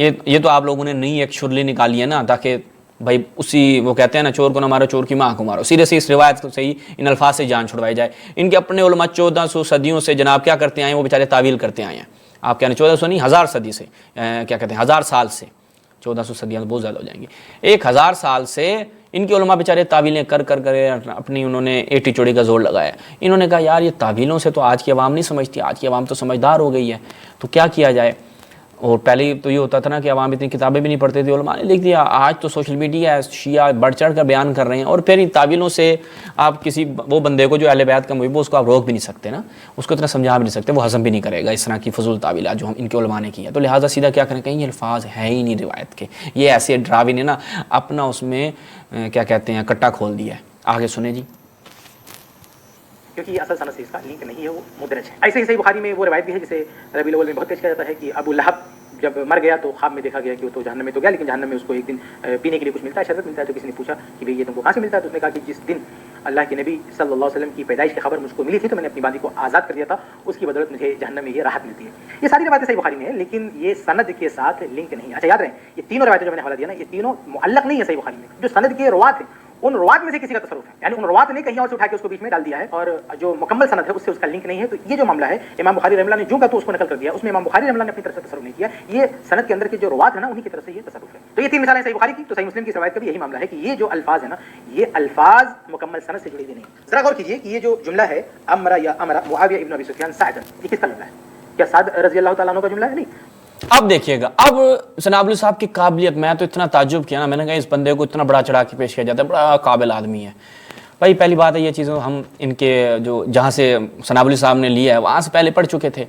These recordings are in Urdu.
یہ تو آپ لوگوں نے نئی ایک شرلی نکالی ہے نا تاکہ بھائی اسی وہ کہتے ہیں نا چور کو نہ مارو چور کی ماں کو مارو، سیدھے سے اس روایت سے ہی ان الفاظ سے جان چھڑوائی جائے۔ ان کے اپنے علماء 1400 صدیوں سے جناب کیا کرتے آئے ہیں، وہ بیچارے تعویل کرتے آئے ہیں۔ آپ کہنے 1400 نہیں، 1000 صدی سے، کیا کہتے ہیں 1000 سال سے، 1400 صدیاں بہت زیادہ ہو جائیں گی، 1000 سال سے ان کے علماء بیچارے تعویلیں کر اپنی انہوں نے ایٹی چوڑی کا زور لگایا۔ انہوں نے کہا یار یہ تعویلوں سے تو آج کی عوام نہیں سمجھتی، آج کی عوام تو سمجھدار ہو گئی ہے، تو کیا کیا جائے؟ اور پہلے تو یہ ہوتا تھا نا کہ عوام اتنی کتابیں بھی نہیں پڑھتے تھے، علماء نے لکھ دیا۔ آج تو سوشل میڈیا ہے، شیعہ بڑھ چڑھ کر بیان کر رہے ہیں، اور پھر ان تعویلوں سے آپ کسی وہ بندے کو جو اہل بیت کا محب ہو اس کو آپ روک بھی نہیں سکتے نا، اس کو اتنا سمجھا بھی نہیں سکتے، وہ ہضم بھی نہیں کرے گا اس طرح کی فضول تعویلات جو ہم ان کے علماء نے کی ہے۔ تو لہٰذا سیدھا کیا کریں، کہیں یہ الفاظ ہے ہی نہیں روایت کے، یہ ایسے ڈراوی نے نا اپنا اس میں کیا کہتے ہیں کٹا کھول دیا ہے۔ آگے سنیں جی، کیونکہ یہ اصل سند سے اس کا لنک نہیں ہے، وہ مدرج ہے۔ ایسے ہی صحیح بخاری میں وہ روایت بھی ہے جسے ربیع الاول میں بہت پیش کیا جاتا ہے کہ ابو لہب جب مر گیا تو خواب میں دیکھا گیا کہ وہ تو جہنم میں تو گیا، لیکن جہنم میں اس کو ایک دن پینے کے لیے کچھ ملتا ہے، شربت ملتا ہے۔ تو کسی نے پوچھا کہ بھئی یہ تم کو کہاں سے ملتا ہے؟ تو اس نے کہا کہ جس دن اللہ کے نبی صلی اللہ علیہ وسلم کی پیدائش کی خبر مجھ کو ملی تھی تو میں نے اپنی باندی کو آزاد کر دیا تھا، اس کی بدولت مجھے جہنم میں یہ راحت ملتی ہے۔ یہ ساری روایتیں صحیح بخاری میں ہیں، لیکن یہ سند کے ساتھ لنک نہیں ہے۔ اچھا یاد رہیں یہ تینوں روایتیں جو میں نے حوالہ دیا نا، یہ تینوں معلق نہیں ہے صحیح بخاری میں، جو سند کے روات ہیں ان روات میں سے کسی کا تصرف ہے، یعنی ان روات نے کہیں اور سے اٹھا کے اس کو بیچ میں ڈال دیا ہے، اور جو مکمل سند ہے اس سے اس کا لنک نہیں ہے۔ تو یہ جو معاملہ ہے امام بخاری رحمہ اللہ نے جو کہا تو اس کو نقل کر دیا، اس میں امام بخاری رحمہ اللہ نے اپنی طرف سے تصرف نہیں کیا، یہ سند کے اندر کے جو روات ہیں نا انہی کی طرف سے یہ تصرف ہے۔ تو یہ تین مثالیں صحیح بخاری کی، تو صحیح مسلم کی روایت کا بھی یہی معاملہ ہے کہ یہ جو الفاظ ہیں نا یہ الفاظ مکمل سند سے جڑے ہوئے نہیں۔ ذرا غور کیجئے کہ یہ جو جملہ ہے امر یا امر معاویہ ابن ابی سفیان سعدا، یہ کس کا جملہ ہے؟ کیا سعد رضی اللہ تعالیٰ عنہ کا جملہ ہے؟ نہیں۔ اب دیکھیے گا، اب سنابلی صاحب کی قابلیت، میں تو اتنا تعجب کیا نا، میں نے کہا اس بندے کو اتنا بڑا چڑھا کے پیش کیا جاتا ہے، بڑا قابل آدمی ہے بھائی۔ پہلی بات ہے یہ چیزیں ہم ان کے جو جہاں سے سنابلی صاحب نے لیا ہے وہاں سے پہلے پڑھ چکے تھے،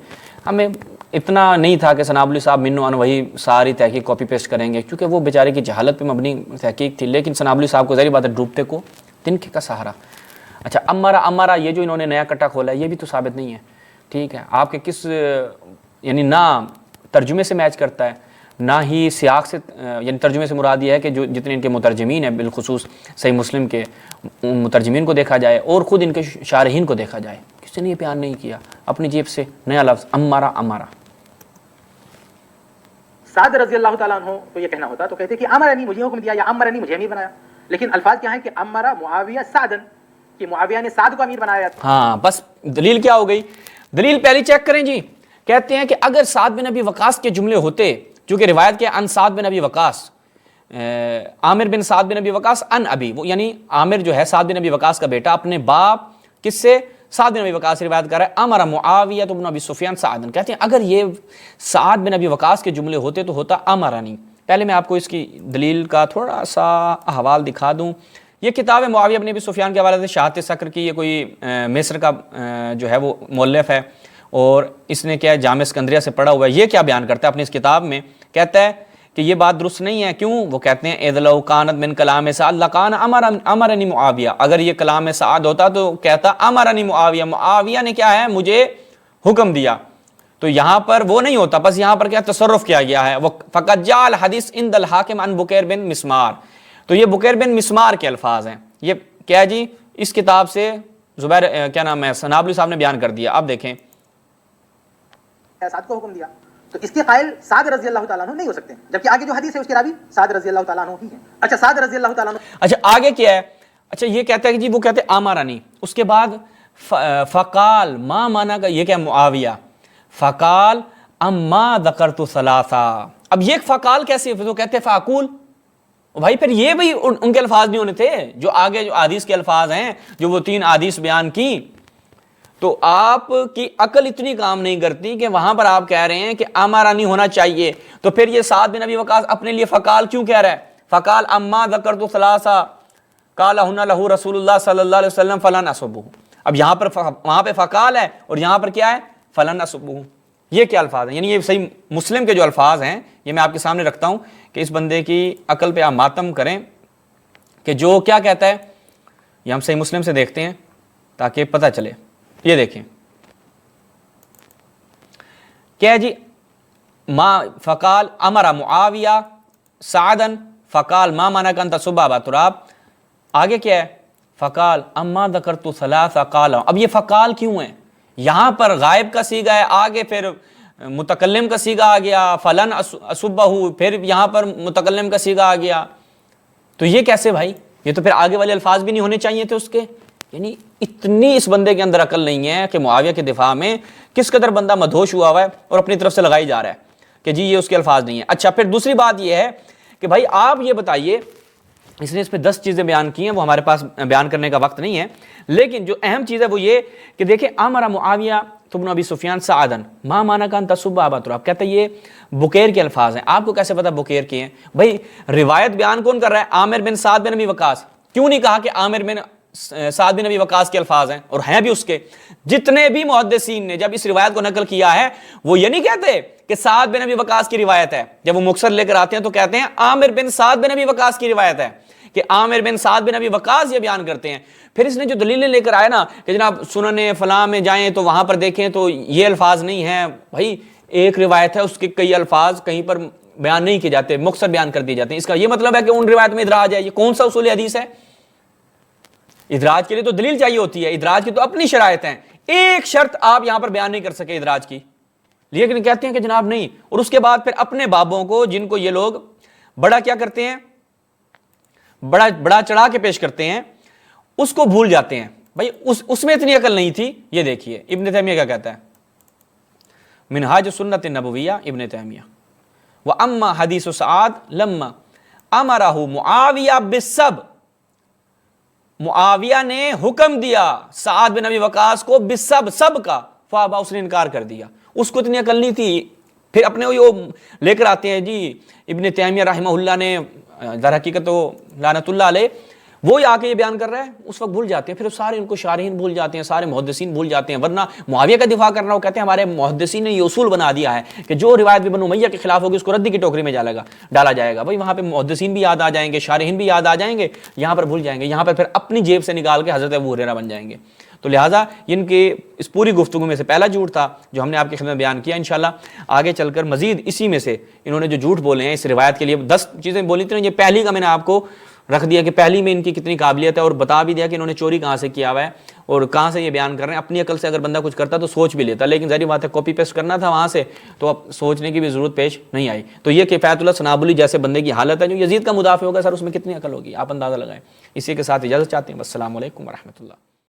ہمیں اتنا نہیں تھا کہ سنابلی صاحب منو ان وہی ساری تحقیق کاپی پیسٹ کریں گے، کیونکہ وہ بیچارے کی جہالت پہ مبنی تحقیق تھی، لیکن سنابلی صاحب کو ظاہر بات ہے ڈوبتے کو تنکے کا سہارا۔ اچھا امارا یہ جو انہوں نے نیا کٹا کھولا ہے یہ بھی تو ثابت نہیں ہے، ٹھیک ہے، آپ کے کس یعنی نہ ترجمے سے میچ کرتا ہے نہ ہی سیاق سے، یعنی ترجمے سے مراد یہ ہے کہ جو جتنے ان کے مترجمین ہیں بالخصوص صحیح مسلم کے مترجمین کو دیکھا جائے اور خود ان کے شارحین کو دیکھا جائے، کسی نے یہ بیان نہیں کیا اپنی جیب سے نیا لفظ امارا۔ سعد رضی اللہ تعالیٰ عنہ تو یہ کہنا ہوتا تو کہتے کہ امرنی مجھے حکم دیا یا امرنی مجھے امیر بنایا، لیکن الفاظ کیا ہیں کہ امر معاویہ سعدن، کہ معاویہ نے سعد کو امیر بنایا تھا۔ ہاں بس دلیل کیا ہو گئی؟ دلیل پہلی چیک کریں جی، کہتے ہیں کہ اگر سعد بن ابی وقاص کے جملے ہوتے جو کہ روایت کے ان سعد بن ابی وقاص، عامر بن سعد بن ابی وقاص ان ابی، وہ یعنی عامر جو ہے سعد بن ابی وقاص کا بیٹا اپنے باپ کس سے؟ سعد بن ابی وقاص سے روایت کر رہا ہے امر معاویہ بن ابی سفیان سعدن، کہتے ہیں اگر یہ سعد بن ابی وقاص کے جملے ہوتے تو ہوتا امرانی۔ پہلے میں آپ کو اس کی دلیل کا تھوڑا سا حوال دکھا دوں۔ یہ کتاب ہے معاویہ بن ابی سفیان کے حوالے سے شہادت سکر کی، یہ کوئی مصر کا جو ہے وہ مؤلف ہے اور اس نے کیا جامع اسکندریہ سے پڑھا ہوا ہے۔ یہ کیا بیان کرتا ہے اپنی اس کتاب میں، کہتا ہے کہ یہ بات درست نہیں ہے، کیوں؟ وہ کہتے ہیں اذ لو کانت من کلام سعد لکان امرنی معاویہ، اگر یہ کلام سعد ہوتا تو کہتا امرنی معاویہ، معاویہ نے کیا ہے مجھے حکم دیا، تو یہاں پر وہ نہیں ہوتا، بس یہاں پر کیا تصرف کیا گیا ہے، وہ فقط جعل حدیث عند الحاکم عن بکیر بن مسمار، تو یہ بکیر بن مسمار کے الفاظ ہیں۔ یہ کیا جی اس کتاب سے زبیر کیا نام ہے سنابلی صاحب نے بیان کر دیا۔ اب دیکھیں سعد کو حکم دیا، تو اس کے قائل سعد رضی اللہ تعالیٰ عنہ نہیں ہو سکتے، جبکہ آگے جو حدیث ہے اس کے راوی سعد رضی اللہ تعالیٰ عنہ ہی ہیں۔ اچھا سعد رضی اللہ تعالیٰ عنہ، اچھا آگے کیا ہے؟ اچھا یہ کہتا ہے کہ جی وہ کہتے ہیں آمارانی، اس کے بعد فقال ما مانا کا یہ کیا معاویہ، فقال اما ذکرت ثلاثہ، اب یہ فقال کیسے؟ تو کہتے ہیں فاقول، بھائی پھر یہ بھی ان کے الفاظ نہیں ہونے تھے جو آگے جو حدیث کے الفاظ ہیں جو وہ 3 حدیث بیان کی، تو آپ کی عقل اتنی کام نہیں کرتی کہ وہاں پر آپ کہہ رہے ہیں کہ امرانی ہونا چاہیے، تو پھر یہ سعد بن ابی وقاص اپنے لیے فقال کیوں کہہ رہا ہے؟ فقال اما ذکرت ثلاثہ قال ہن لہ رسول اللہ صلی اللہ علیہ وسلم فلن اسبہ، اب یہاں پر وہاں پہ فقال ہے اور یہاں پر کیا ہے؟ فلن اسبہ۔ یہ کیا الفاظ ہیں؟ یعنی یہ صحیح مسلم کے جو الفاظ ہیں یہ میں آپ کے سامنے رکھتا ہوں کہ اس بندے کی عقل پہ آپ ماتم کریں کہ جو کیا کہتا ہے، یہ ہم صحیح مسلم سے دیکھتے ہیں تاکہ پتہ چلے۔ یہ دیکھیں کیا جی، ما فقال امر معاویہ سعدن فقال ما منعک ان تصب ابا تراب، آگے کیا ہے؟ فقال اما ذکرت ثلاثہ قال، اب یہ فقال کیوں ہے؟ یہاں پر غائب کا صیغہ ہے، آگے پھر متکلم کا سیغہ آ گیا، فلن اسبہو، پھر یہاں پر متکلم کا سیغہ آ گیا، تو یہ کیسے بھائی؟ یہ تو پھر آگے والے الفاظ بھی نہیں ہونے چاہیے تھے اس کے. یعنی اتنی اس بندے کے اندر عقل نہیں ہے کہ معاویہ کے دفاع میں کس قدر بندہ مدہوش ہوا ہوا ہے اور اپنی طرف سے لگائی جا رہا ہے کہ جی یہ اس کے الفاظ نہیں ہیں. اچھا پھر دوسری بات یہ ہے کہ بھائی آپ یہ بتائیے، اس نے اس پہ 10 چیزیں بیان کی ہیں، وہ ہمارے پاس بیان کرنے کا وقت نہیں ہے، لیکن جو اہم چیز ہے وہ یہ کہ دیکھیں امر معاویہ ابن ابی سفیان سعدن ما معنی کا انت سب ابا تراب، کہتے ہیں یہ بکیر کے الفاظ ہیں. آپ کو کیسے پتا بکیر کے ہیں؟ بھائی روایت بیان کون کر رہا ہے؟ عامر بن سعد بن ابی وقاص. کیوں نہیں کہا کہ عامر بن سعد بن ابی وقاص کے الفاظ ہیں؟ اور ہیں بھی اس کے. جتنے بھی محدثین نے جب اس روایت کو نقل کیا ہے وہ یہ نہیں کہتے کہ سعد بن ابی وقاص کی روایت ہے، جب وہ مختصر لے کر آتے ہیں تو کہتے ہیں عامر بن سعد بن ابی وقاص کی روایت ہے، کہ عامر بن سعد بن ابی وقاص یہ بیان کرتے ہیں. پھر اس نے جو دلیلیں لے کر آئے نا کہ جناب سنن فلاں میں جائیں تو وہاں پر دیکھیں تو یہ الفاظ نہیں ہیں، بھائی ایک روایت ہے اس کے کئی الفاظ کہیں پر بیان نہیں کیے جاتے، مختصر بیان کر دیے جاتے ہیں. اس کا یہ مطلب ہے کہ ان روایت میں ادراج ہے؟ یہ کون سا اصول حدیث ہے؟ ادراج کے لیے تو دلیل چاہیے ہوتی ہے، ادراج کی تو اپنی شرائط ہیں، ایک شرط آپ یہاں پر بیان نہیں کر سکے ادراج کی، لیکن کہتے ہیں کہ جناب نہیں. اور اس کے بعد پھر اپنے بابوں کو جن کو یہ لوگ بڑا کیا کرتے ہیں، بڑا چڑھا کے پیش کرتے ہیں، اس کو بھول جاتے ہیں. بھائی اس میں اتنی عقل نہیں تھی. یہ دیکھیے ابن تیمیہ کیا کہتا ہے، منہاج سنت النبویہ ابن تیمیہ، وَأَمَّا حدیث سعاد لما امرہ معاویہ بالسب، معاویہ نے حکم دیا سعد بن ابی وقاص کو بالسب، سب کا، فابا، اس نے انکار کر دیا. اس کو اتنی عقل نہیں تھی. پھر اپنے وہ لے کر آتے ہیں جی ابن تیمیہ رحمہ اللہ نے، در حقیقت تو لعنت اللہ علیہ، وہ آ کے یہ بیان کر رہا ہے، اس وقت بھول جاتے ہیں. پھر سارے ان کو شارحین بھول جاتے ہیں، سارے محدثین بھول جاتے ہیں. ورنہ معاویہ کا دفاع کرنا، وہ کہتے ہیں ہمارے محدثین نے یہ اصول بنا دیا ہے کہ جو روایت بھی بنو امیہ کے خلاف ہوگی اس کو ردی کی ٹوکری میں ڈالا جائے گا. بھائی وہاں پہ محدثین بھی یاد آ جائیں گے، شارحین بھی یاد آ جائیں گے، یہاں پر بھول جائیں گے، یہاں پر پھر اپنی جیب سے نکال کے حضرت ابو ہریرہ بن جائیں گے. تو لہٰذا ان کے اس پوری گفتگو میں سے پہلا جھوٹ تھا جو ہم نے آپ کی خدمت میں بیان کیا. انشاءاللہ آگے چل کر مزید اسی میں سے انہوں نے جو جھوٹ بولے ہیں اس روایت کے لیے 10 چیزیں بولی تھیں. یہ پہلی کا میں نے آپ کو رکھ دیا کہ پہلی میں ان کی کتنی قابلیت ہے، اور بتا بھی دیا کہ انہوں نے چوری کہاں سے کیا ہوا ہے اور کہاں سے یہ بیان کر رہے ہیں. اپنی عقل سے اگر بندہ کچھ کرتا تو سوچ بھی لیتا، لیکن ظاہر بات ہے کاپی پیسٹ کرنا تھا وہاں سے، تو اب سوچنے کی بھی ضرورت پیش نہیں آئی. تو یہ کفایت اللہ سنابلی جیسے بندے کی حالت ہے جو یزید کا مدافع ہوگا، سر اس میں کتنی عقل ہوگی، آپ اندازہ لگائیں. اسی کے ساتھ اجازت چاہتے ہیں. السلام علیکم ورحمۃ اللہ.